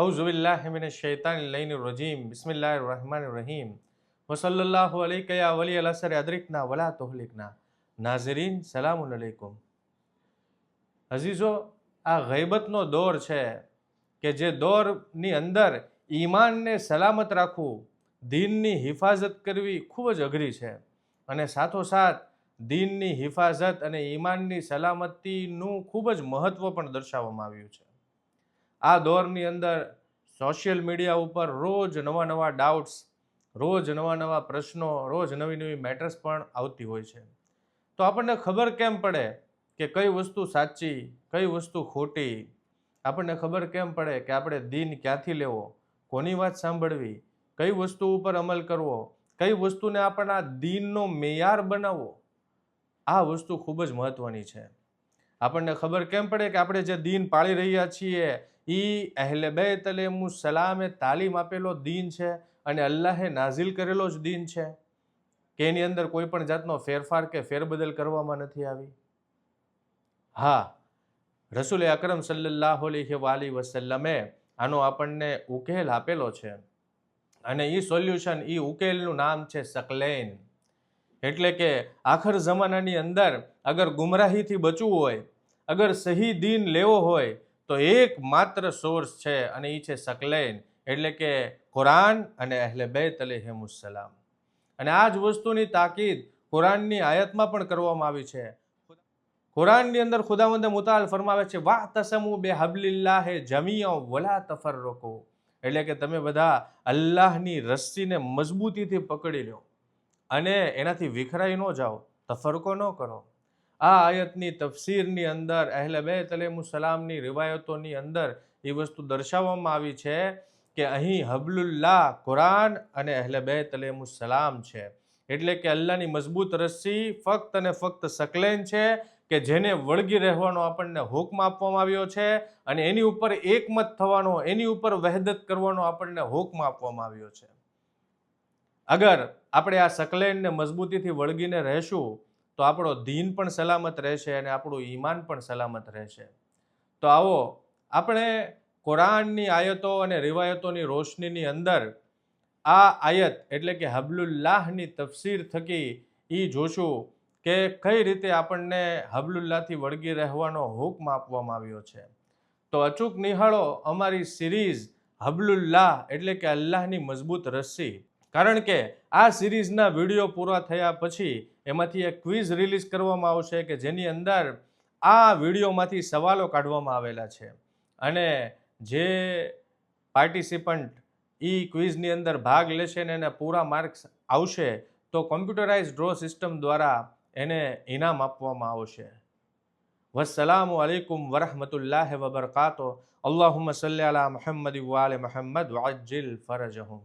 औज़ुबिल्लाहि मिनश्शैतानिर्रजीम बिस्मिल्लाहिर्रहमानिर्रहीम वसल्लल्लाहु अलैका या वलियल असर अदरिकना वला तुहलिकना। नाज़रीन सलामुन अलैकुम। અઝીઝો, આ ગૈબતનો દોર છે કે જે દોરની અંદર ઈમાનને સલામત રાખવું, દીનની હિફાજત કરવી ખૂબ જ અઘરી છે અને સાથોસાથ દીનની હિફાજત અને ઈમાનની સલામતીનું ખૂબ જ મહત્વ પણ દર્શાવવામાં આવ્યું છે। આ દોરની અંદર સોશિયલ મીડિયા ઉપર રોજ નવા નવા ડાઉટ્સ, રોજ નવા નવા પ્રશ્નો, રોજ નવી નવી મેટર્સ પણ આવતી હોય છે। તો આપણને ખબર કેમ પડે કે કઈ વસ્તુ સાચી, કઈ વસ્તુ ખોટી? આપણને ખબર કેમ પડે કે આપણે દીન ક્યાંથી લેવો, કોની વાત સાંભળવી, કઈ વસ્તુ ઉપર અમલ કરવો, કઈ વસ્તુને આપણા દીનનો મેયાર બનાવવો? આ વસ્તુ ખૂબ જ મહત્વની છે। આપણને ખબર કેમ પડે કે આપણે જે દીન પાળી રહ્યા છીએ એ અહેલે બેત અલૈહિસ્સલામે તાલીમ આપેલો દીન છે અને અલ્લાહે નાઝિલ કરેલો જ દીન છે કે એની અંદર કોઈ પણ જાતનો ફેરફાર કે ફેરબદલ કરવામાં નથી આવી? હા, રસૂલ અકરમ સલ્લલ્લાહુ અલૈહિ વસલ્લમે આનો આપણને ઉકેલ આપેલો છે અને એ સોલ્યુશન, એ ઉકેલનું નામ છે શકલૈન। એટલે કે આખર જમાનાની અંદર અગર ગુમરાહીથી બચવું હોય, અગર સહી દીન લેવો હોય તો એક માત્ર સોર્સ છે અને એ છે શકલૈન, એટલે કે કુરાન અને અહેલે બેત અલૈહિસ્સલામ। અને આ જ વસ્તુની તાકીદ કુરાનની આયતમાં પણ કરવામાં આવી છે। કુરાનની અંદર ખુદાવંદ મુતાલ ફરમાવે છે, વાતસમુ બિહબલિલ્લાહિ જમીઅન વલા તફરરકુ, એટલે કે તમે બધા અલ્લાહની રસ્સીને મજબૂતીથી પકડી લો અને એનાથી વિખરાઈ ન જાઓ, તફરકો ન કરો। આ આયતની તફસીરની અંદર અહેલે બેત અલૈહિસ્સલામની રિવાયતોની અંદર એ વસ્તુ દર્શાવવામાં આવી છે કે અહીં હબલુલ્લાહ કુરાન અને અહેલે બેત અલૈહિસ્સલામ છે, એટલે કે અલ્લાહની મજબૂત રસ્સી ફક્ત અને ફક્ત શકલૈન છે કે જેને વળગી રહેવાનો આપણને હુકમ આપવામાં આવ્યો છે અને એની ઉપર એકમત થવાનો, એની ઉપર વહેદત કરવાનો આપણને હુકમ આપવામાં આવ્યો છે। અગર આપણે આ શકલૈનને મજબૂતીથી વળગીને રહેશું તો આપણો દીન પણ સલામત રહેશે અને આપણું ઈમાન પણ સલામત રહેશે। તો આવો આપણે કુરાનની આયતો અને રિવાયતોની રોશનીની અંદર આ આયત એટલે કે હબલુલ્લાહની તફસીર થકી એ જોશું કે કઈ રીતે આપણને હબલુલ્લાહથી વળગી રહેવાનો હુકમ આપવામાં આવ્યો છે। તો અચૂક નિહાળો અમારી સિરીઝ હબલુલ્લાહ એટલે કે અલ્લાહની મજબૂત રસ્સી, કારણ કે આ સિરીઝના વિડીયો પૂરા થયા પછી એમાંથી એક ક્વિઝ રિલીઝ કરવામાં આવશે કે જેની અંદર આ વિડીયોમાંથી સવાલો કાઢવામાં આવેલા છે અને જે પાર્ટિસિપન્ટ એ ક્વિઝની અંદર ભાગ લેશે ને એને પૂરા માર્ક્સ આવશે તો કોમ્પ્યુટરાઇઝ ડ્રો સિસ્ટમ દ્વારા એને ઇનામ આપવામાં આવશે। વસ્સલામુ અલૈકુમ વરહમતુલ્લાહિ વબરકાતુહુ। અલ્લાહુમ્મા સલ્લી અલા મુહમ્મદ વ આલે મુહમ્મદ વઅજ્જિલ ફરજહુમ।